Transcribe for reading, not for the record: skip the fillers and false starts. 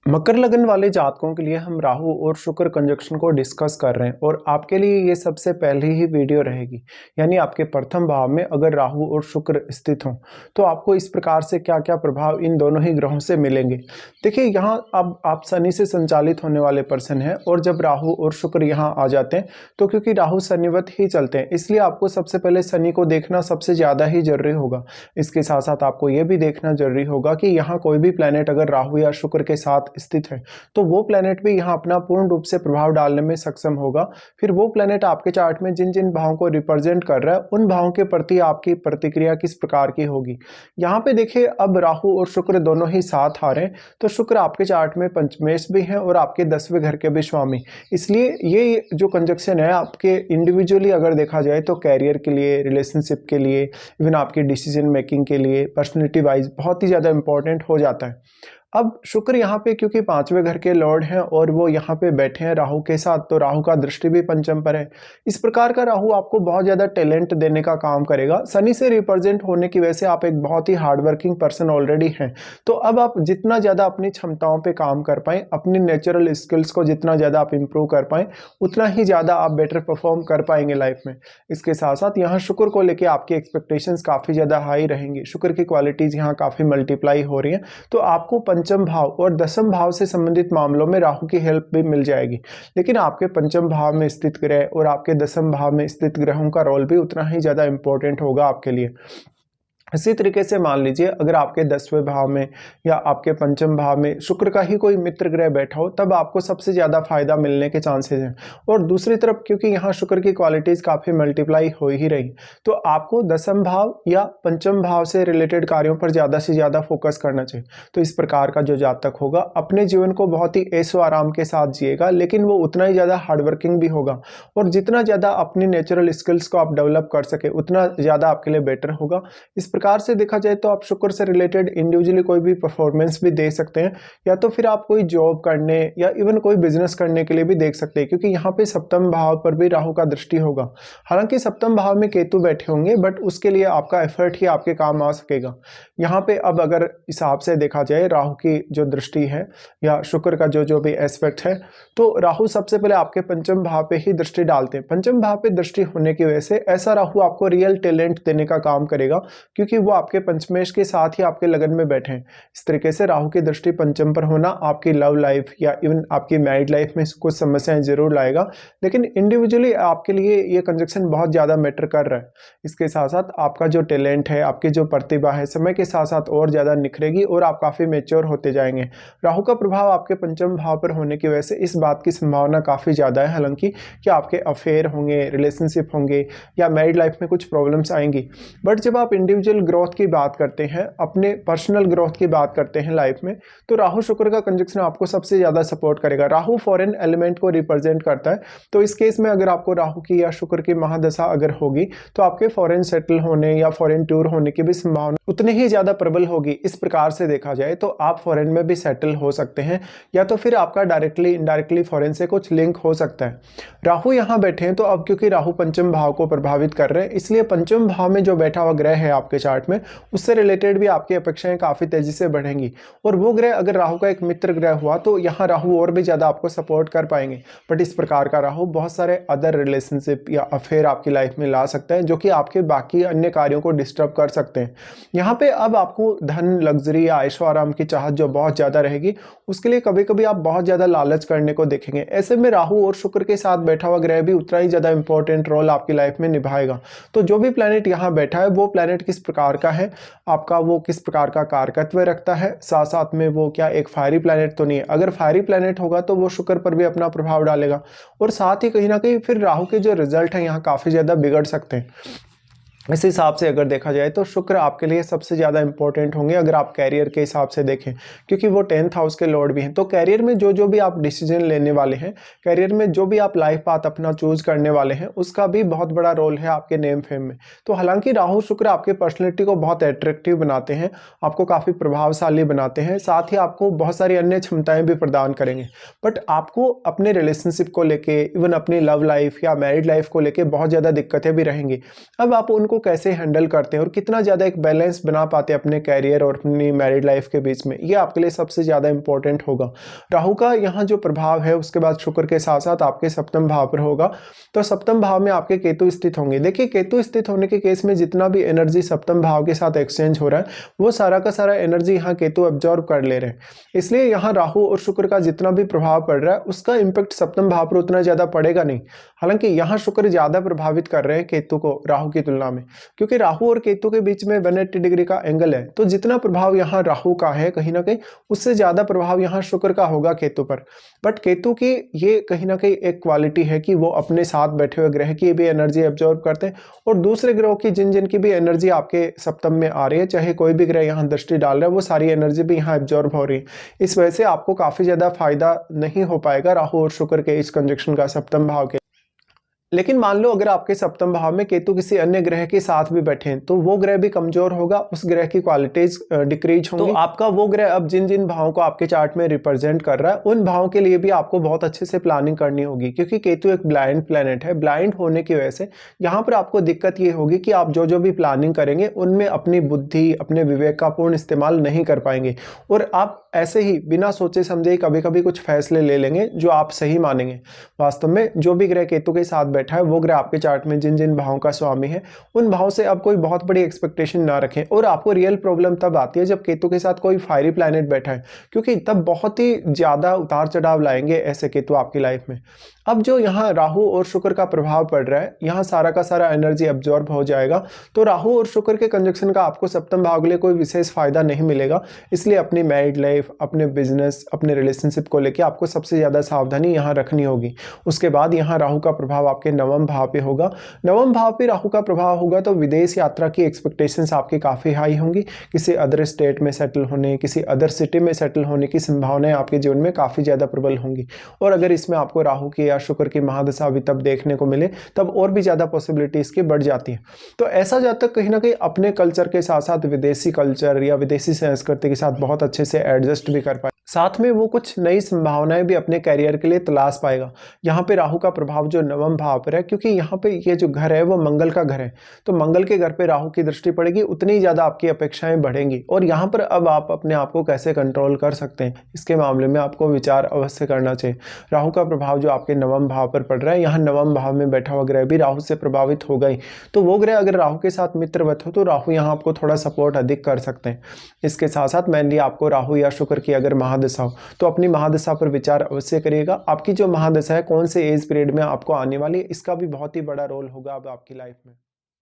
मकर लगन वाले जातकों के लिए हम राहु और शुक्र कंजक्शन को डिस्कस कर रहे हैं और आपके लिए ये सबसे पहली ही वीडियो रहेगी। यानी आपके प्रथम भाव में अगर राहु और शुक्र स्थित हों तो आपको इस प्रकार से क्या क्या प्रभाव इन दोनों ही ग्रहों से मिलेंगे। देखिए, यहाँ अब आप शनि से संचालित होने वाले पर्सन हैं और जब राहु और शुक्र यहाँ आ जाते हैं तो क्योंकि राहु शनिवत ही चलते हैं, इसलिए आपको सबसे पहले शनि को देखना सबसे ज़्यादा ही जरूरी होगा। इसके साथ साथ आपको ये भी देखना जरूरी होगा कि यहाँ कोई भी प्लैनेट अगर राहु या शुक्र के साथ स्थित है तो वो प्लैनेट भी यहाँ अपना पूर्ण रूप से प्रभाव डालने में सक्षम होगा। फिर वो प्लैनेट आपके चार्ट में जिन जिन भावों को रिप्रेजेंट कर रहा है उन भावों के प्रति आपकी प्रतिक्रिया किस प्रकार की होगी। यहाँ पे देखिए, अब राहु और शुक्र दोनों ही साथ आ रहे हैं तो शुक्र आपके चार्ट में पंचमेश भी है और आपके 10वें घर के भी स्वामी, इसलिए ये जो कंजक्शन है आपके इंडिविजुअली अगर देखा जाए तो कैरियर के लिए, रिलेशनशिप के लिए, इवन आपकी डिसीजन मेकिंग के लिए, पर्सनैलिटी वाइज बहुत ही ज़्यादा इंपॉर्टेंट हो जाता है। अब शुक्र यहाँ पे क्योंकि 5वें घर के लॉर्ड हैं और वो यहाँ पे बैठे हैं राहु के साथ, तो राहु का दृष्टि भी पंचम पर है। इस प्रकार का राहु आपको बहुत ज़्यादा टैलेंट देने का काम करेगा। शनि से रिप्रेजेंट होने की वजह से आप एक बहुत ही हार्ड वर्किंग पर्सन ऑलरेडी हैं, तो अब आप जितना ज़्यादा अपनी क्षमताओं पे काम कर पाएँ, अपनी नेचुरल स्किल्स को जितना ज़्यादा आप इम्प्रूव कर पाएँ, उतना ही ज़्यादा आप बेटर परफॉर्म कर पाएंगे लाइफ में। इसके साथ साथ यहाँ शुक्र को लेकर आपकी एक्सपेक्टेशंस काफ़ी ज़्यादा हाई रहेंगी। शुक्र की क्वालिटीज़ यहाँ काफ़ी मल्टीप्लाई हो रही हैं, तो आपको पंचम भाव और दसम भाव से संबंधित मामलों में राहु की हेल्प भी मिल जाएगी। लेकिन आपके पंचम भाव में स्थित ग्रह और आपके दसम भाव में स्थित ग्रहों का रोल भी उतना ही ज़्यादा इंपॉर्टेंट होगा आपके लिए। इसी तरीके से मान लीजिए अगर आपके 10वें भाव में या आपके पंचम भाव में शुक्र का ही कोई मित्र ग्रह बैठा हो, तब आपको सबसे ज़्यादा फायदा मिलने के चांसेस हैं। और दूसरी तरफ क्योंकि यहाँ शुक्र की क्वालिटीज़ काफ़ी मल्टीप्लाई हो ही रही, तो आपको दसम भाव या पंचम भाव से रिलेटेड कार्यों पर ज़्यादा से ज़्यादा फोकस करना चाहिए। तो इस प्रकार का जो जातक होगा अपने जीवन को बहुत ही ऐशो आराम के साथ जिएगा, लेकिन वो उतना ही ज़्यादा हार्डवर्किंग भी होगा और जितना ज़्यादा अपनी नेचुरल स्किल्स को आप डेवलप कर सके उतना ज़्यादा आपके लिए बेटर होगा। इस प्रकार से देखा जाए तो आप शुक्र से रिलेटेड इंडिविजुअली कोई भी परफॉर्मेंस भी दे सकते हैं, या तो फिर आप कोई जॉब करने या इवन कोई बिजनेस करने के लिए भी देख सकते हैं, क्योंकि यहाँ पे सप्तम भाव पर भी राहु का दृष्टि होगा। हालांकि सप्तम भाव में केतु बैठे होंगे, बट उसके लिए आपका एफर्ट ही आपके काम आ सकेगा। यहाँ पे अब अगर हिसाब से देखा जाए राहु की जो दृष्टि है या शुक्र का जो भी एस्पेक्ट है, तो राहु सबसे पहले आपके पंचम भाव पे ही दृष्टि डालते हैं। पंचम भाव पे दृष्टि होने की वजह से ऐसा राहु आपको रियल टैलेंट देने का काम करेगा, क्योंकि वो आपके पंचमेश के साथ ही आपके लगन में बैठे हैं। इस तरीके से राहु की दृष्टि पंचम पर होना आपकी लव लाइफ या इवन आपकी मैरिड लाइफ में कुछ समस्याएं जरूर लाएगा, लेकिन इंडिविजुअली आपके लिए ये कंजक्शन बहुत ज़्यादा मैटर कर रहा है। इसके साथ साथ आपका जो टैलेंट है, आपकी जो प्रतिभा है, समय के साथ साथ और ज़्यादा निखरेगी और आप काफ़ी मेच्योर होते जाएंगे। राहु का प्रभाव आपके पंचम भाव पर होने की वजह से इस बात की संभावना काफ़ी ज़्यादा है हालांकि कि आपके अफेयर होंगे, रिलेशनशिप होंगे या मैरिड लाइफ में कुछ प्रॉब्लम्स आएंगी। बट जब आप इंडिविजुअल ग्रोथ की बात करते हैं, अपने पर्सनल ग्रोथ की बात करते हैं लाइफ में, तो राहु शुक्र का कंजक्शन आपको सबसे ज़्यादा सपोर्ट करेगा। राहु फॉरेन एलिमेंट को रिप्रेजेंट करता है, तो इस केस में अगर आपको राहु की या शुक्र की महादशा अगर होगी तो आपके फॉरेन सेटल होने या फॉरेन टूर होने की भी संभावना उतनी ही ज़्यादा प्रबल होगी। इस प्रकार से देखा जाए तो आप फॉरेन में भी सेटल हो सकते हैं, या तो फिर आपका डायरेक्टली इनडायरेक्टली फॉरेन से कुछ लिंक हो सकता है। राहु यहाँ बैठे हैं, तो अब क्योंकि राहु पंचम भाव को प्रभावित कर रहे हैं, इसलिए पंचम भाव में जो बैठा हुआ ग्रह है आपके चार्ट में, उससे रिलेटेड भी आपकी अपेक्षाएं काफ़ी तेजी से बढ़ेंगी। और वो ग्रह अगर राहु का एक मित्र ग्रह हुआ तो यहाँ राहु और भी ज़्यादा आपको सपोर्ट कर पाएंगे। बट इस प्रकार का राहु बहुत सारे अदर रिलेशनशिप या अफेयर आपकी लाइफ में ला सकता है, जो कि आपके बाकी अन्य कार्यों को डिस्टर्ब कर सकते हैं। यहाँ पे अब आपको धन, लग्जरी या ऐशो आराम की चाहत जो बहुत ज़्यादा रहेगी, उसके लिए कभी कभी आप बहुत ज़्यादा लालच करने को देखेंगे। ऐसे में राहु और शुक्र के साथ बैठा हुआ ग्रह भी उतना ही ज़्यादा इंपॉर्टेंट रोल आपकी लाइफ में निभाएगा। तो जो भी प्लैनेट यहाँ बैठा है वो प्लैनेट किस प्रकार का है, आपका वो किस प्रकार का कारकत्व रखता है, साथ साथ में वो क्या एक फायरी प्लैनेट तो नहीं है। अगर फायरी प्लैनेट होगा तो वो शुक्र पर भी अपना प्रभाव डालेगा, और साथ ही कहीं ना कहीं फिर राहु के जो रिजल्ट हैं यहाँ काफ़ी ज़्यादा बिगड़ सकते हैं। इस हिसाब से अगर देखा जाए तो शुक्र आपके लिए सबसे ज़्यादा इंपॉर्टेंट होंगे अगर आप कैरियर के हिसाब से देखें, क्योंकि वो 10th हाउस के लॉर्ड भी हैं। तो कैरियर में जो भी आप डिसीजन लेने वाले हैं, कैरियर में जो भी आप लाइफ पाथ अपना चूज करने वाले हैं, उसका भी बहुत बड़ा रोल है आपके नेम फेम में। तो हालांकि राहु शुक्र आपके पर्सनैलिटी को बहुत अट्रैक्टिव बनाते हैं, आपको काफ़ी प्रभावशाली बनाते हैं, साथ ही आपको बहुत सारी अन्य क्षमताएं भी प्रदान करेंगे। बट आपको अपने रिलेशनशिप को लेके, इवन अपनी लव लाइफ या मैरिड लाइफ को लेके बहुत ज़्यादा दिक्कतें भी रहेंगी। अब आप उनको को कैसे हैंडल करते हैं और कितना ज़्यादा एक बैलेंस बना पाते हैं अपने कैरियर और अपनी मैरिड लाइफ के बीच में, ये आपके लिए सबसे ज़्यादा इंपॉर्टेंट होगा। राहु का यहाँ जो प्रभाव है उसके बाद शुक्र के साथ साथ आपके सप्तम भाव पर होगा। तो सप्तम भाव में आपके केतु स्थित होंगे। देखिए, केतु स्थित होने के केस में जितना भी एनर्जी सप्तम भाव के साथ एक्सचेंज हो रहा है वो सारा का सारा एनर्जी यहाँ केतु एब्जॉर्ब कर ले रहे हैं। इसलिए यहाँ राहु और शुक्र का जितना भी प्रभाव पड़ रहा है उसका इम्पैक्ट सप्तम भाव पर उतना ज़्यादा पड़ेगा नहीं। हालांकि यहाँ शुक्र ज़्यादा प्रभावित कर रहे हैं केतु को राहु की तुलना में, क्योंकि राहु और केतु के बीच में 180 डिग्री का एंगल है। तो जितना प्रभाव यहाँ राहु का है कहीं ना कहीं उससे ज़्यादा प्रभाव यहाँ शुक्र का होगा केतु पर। बट केतु की ये कहीं ना कहीं एक क्वालिटी है कि वो अपने साथ बैठे हुए ग्रह की भी एनर्जी एब्जॉर्ब करते हैं और दूसरे ग्रहों की जिन जिन की भी एनर्जी आपके सप्तम में आ रही है, चाहे कोई भी ग्रह यहाँ दृष्टि डाल रहा है, वो सारी एनर्जी भी यहाँ एब्जॉर्ब हो रही है। इस वजह से आपको काफ़ी ज़्यादा फायदा नहीं हो पाएगा राहु और शुक्र के इस कंजक्शन का सप्तम भाव के। लेकिन मान लो अगर आपके सप्तम भाव में केतु किसी अन्य ग्रह के साथ भी बैठे हैं तो वो ग्रह भी कमजोर होगा, उस ग्रह की क्वालिटीज डिक्रीज होंगी। तो आपका वो ग्रह अब जिन जिन भावों को आपके चार्ट में रिप्रेजेंट कर रहा है उन भावों के लिए भी आपको बहुत अच्छे से प्लानिंग करनी होगी, क्योंकि केतु एक ब्लाइंड प्लैनेट है। ब्लाइंड होने की वजह से यहाँ पर आपको दिक्कत ये होगी कि आप जो जो भी प्लानिंग करेंगे उनमें अपनी बुद्धि, अपने विवेक का पूर्ण इस्तेमाल नहीं कर पाएंगे और आप ऐसे ही बिना सोचे समझे कभी कभी कुछ फैसले ले लेंगे जो आप सही मानेंगे। वास्तव में जो भी ग्रह केतु के साथ बैठा है वो ग्रह आपके चार्ट में जिन जिन भावों का स्वामी है उन भावों से अब कोई बहुत बड़ी एक्सपेक्टेशन ना रखें। और आपको रियल प्रॉब्लम तब आती है जब केतु के साथ कोई फायरी प्लैनेट बैठा है, क्योंकि तब बहुत ही ज्यादा उतार चढ़ाव लाएंगे ऐसे केतु आपकी लाइफ में। अब जो यहाँ राहु और शुक्र का प्रभाव पड़ रहा है, यहाँ सारा का सारा एनर्जी एब्जॉर्ब हो जाएगा। तो राहु और शुक्र के कंजक्शन का आपको सप्तम भाव के लिए कोई विशेष फायदा नहीं मिलेगा। इसलिए अपनी मैरिड लाइफ, अपने बिजनेस, अपने रिलेशनशिप को लेकर आपको सबसे ज्यादा सावधानी यहाँ रखनी होगी। उसके बाद यहाँ राहु का प्रभाव आपके नवम भाव पे होगा। नवम भाव पे राहु का प्रभाव होगा तो विदेश यात्रा की एक्सपेक्टेशंस आपकी काफी हाई होंगी। किसी अदर स्टेट में सेटल होने, किसी अदर सिटी में सेटल होने की संभावनाएं आपके जीवन में काफी ज्यादा प्रबल होंगी। और अगर इसमें आपको राहु की शुक्र की महादशा भी तब देखने को मिले तब और भी ज्यादा पॉसिबिलिटी इसकी बढ़ जाती है। तो ऐसा जातक कहीं ना कहीं अपने कल्चर के साथ साथ विदेशी कल्चर या विदेशी संस्कृति के साथ बहुत अच्छे से एडजस्ट भी कर पाए, साथ में वो कुछ नई संभावनाएं भी अपने कैरियर के लिए तलाश पाएगा। यहाँ पे राहु का प्रभाव जो नवम भाव पर है, क्योंकि यहाँ पे ये जो घर है वो मंगल का घर है, तो मंगल के घर पे राहु की दृष्टि पड़ेगी, उतनी ही ज्यादा आपकी अपेक्षाएं बढ़ेंगी। और यहाँ पर अब आप अपने आप को कैसे कंट्रोल कर सकते हैं इसके मामले में आपको विचार अवश्य करना चाहिए। राहु का प्रभाव जो आपके नवम भाव पर पड़ रहा है, यहाँ नवम भाव में बैठा हुआ ग्रह भी राहु से प्रभावित होगा ही। तो वो ग्रह अगर राहु के साथ मित्रवत हो तो राहु यहाँ आपको थोड़ा सपोर्ट अधिक कर सकते हैं। इसके साथ साथ मेनली आपको राहु या शुक्र की अगर महादशा हो तो अपनी महादशा पर विचार अवश्य करिएगा। आपकी जो महादशा है कौन से एज पीरियड में आपको आने वाली है, इसका भी बहुत ही बड़ा रोल होगा अब आपकी लाइफ में।